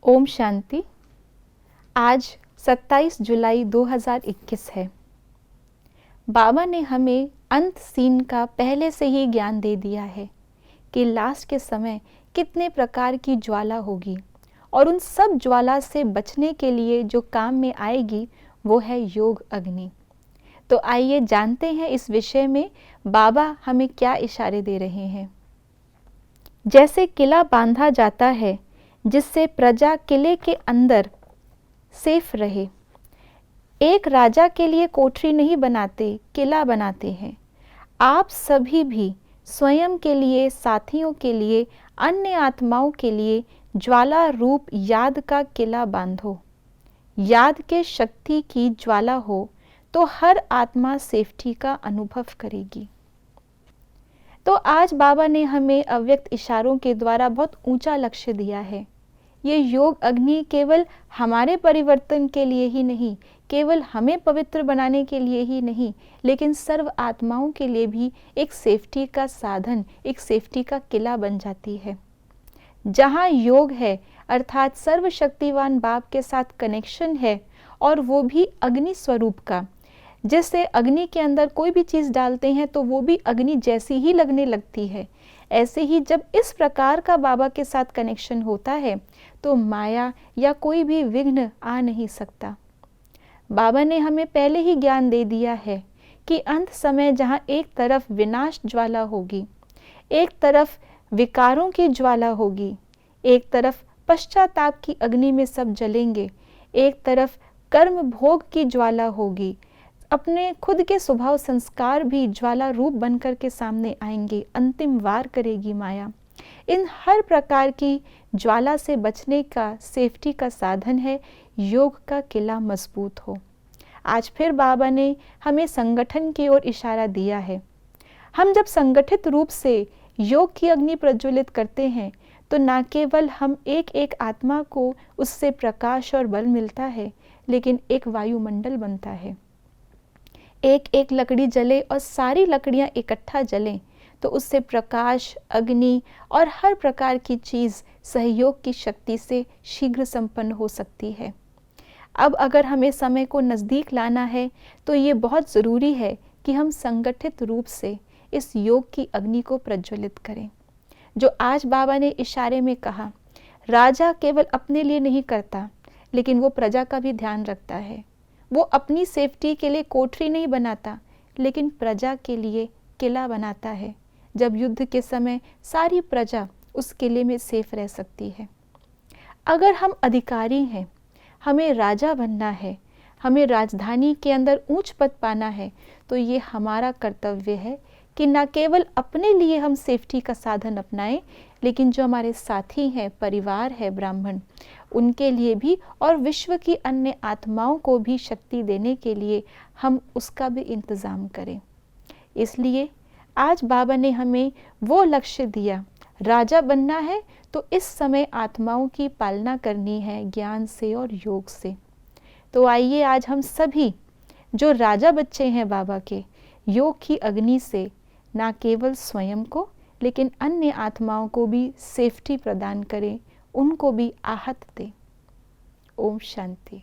ओम शांति। आज 27 जुलाई 2021 है। बाबा ने हमें अंत सीन का पहले से ही ज्ञान दे दिया है कि लास्ट के समय कितने प्रकार की ज्वाला होगी और उन सब ज्वाला से बचने के लिए जो काम में आएगी वो है योग अग्नि। तो आइए जानते हैं इस विषय में बाबा हमें क्या इशारे दे रहे हैं। जैसे किला बांधा जाता है जिससे प्रजा किले के अंदर सेफ रहे। एक राजा के लिए कोठरी नहीं बनाते, किला बनाते हैं। आप सभी भी स्वयं के लिए, साथियों के लिए, अन्य आत्माओं के लिए ज्वाला रूप याद का किला बांधो। याद के शक्ति की ज्वाला हो तो हर आत्मा सेफ्टी का अनुभव करेगी। तो आज बाबा ने हमें अव्यक्त इशारों के द्वारा बहुत ऊंचा लक्ष्य दिया है। ये योग अग्नि केवल हमारे परिवर्तन के लिए ही नहीं, केवल हमें पवित्र बनाने के लिए ही नहीं, लेकिन सर्व आत्माओं के लिए भी एक सेफ्टी का साधन, एक सेफ्टी का किला बन जाती है। जहाँ योग है अर्थात सर्वशक्तिवान बाप के साथ कनेक्शन है और वो भी अग्नि स्वरूप का, जैसे अग्नि के अंदर कोई भी चीज़ डालते हैं तो वो भी अग्नि जैसी ही लगने लगती है। ऐसे ही जब इस प्रकार का बाबा के साथ कनेक्शन होता है तो माया या कोई भी विघ्न आ नहीं सकता। बाबा ने हमें पहले ही ज्ञान दे दिया है कि अंत समय जहाँ एक तरफ विनाश ज्वाला होगी, एक तरफ विकारों की ज्वाला होगी, एक तरफ पश्चाताप की अग्नि में सब जलेंगे, एक तरफ कर्म भोग की ज्वाला होगी, अपने खुद के स्वभाव संस्कार भी ज्वाला रूप बनकर के सामने आएंगे, अंतिम वार करेगी माया। इन हर प्रकार की ज्वाला से बचने का सेफ्टी का साधन है योग का किला मजबूत हो। आज फिर बाबा ने हमें संगठन की ओर इशारा दिया है। हम जब संगठित रूप से योग की अग्नि प्रज्वलित करते हैं तो न केवल हम एक एक आत्मा को उससे प्रकाश और बल मिलता है, लेकिन एक वायुमंडल बनता है। एक एक लकड़ी जले और सारी लकड़ियां इकट्ठा जलें तो उससे प्रकाश, अग्नि और हर प्रकार की चीज़ सहयोग की शक्ति से शीघ्र संपन्न हो सकती है। अब अगर हमें समय को नज़दीक लाना है तो ये बहुत ज़रूरी है कि हम संगठित रूप से इस योग की अग्नि को प्रज्वलित करें। जो आज बाबा ने इशारे में कहा, राजा केवल अपने लिए नहीं करता लेकिन वो प्रजा का भी ध्यान रखता है। वो अपनी सेफ्टी के लिए कोठरी नहीं बनाता लेकिन प्रजा के लिए किला बनाता है। जब युद्ध के समय सारी प्रजा उस किले में सेफ रह सकती है। अगर हम अधिकारी हैं, हमें राजा बनना है, हमें राजधानी के अंदर ऊंच पद पाना है, तो ये हमारा कर्तव्य है कि न केवल अपने लिए हम सेफ्टी का साधन अपनाएं, लेकिन जो हमारे साथी हैं, परिवार है, ब्राह्मण, उनके लिए भी और विश्व की अन्य आत्माओं को भी शक्ति देने के लिए हम उसका भी इंतज़ाम करें। इसलिए आज बाबा ने हमें वो लक्ष्य दिया, राजा बनना है तो इस समय आत्माओं की पालना करनी है ज्ञान से और योग से। तो आइए आज हम सभी जो राजा बच्चे हैं बाबा के, योग की अग्नि से ना केवल स्वयं को लेकिन अन्य आत्माओं को भी सेफ्टी प्रदान करें, उनको भी आहत दें। ओम शांति।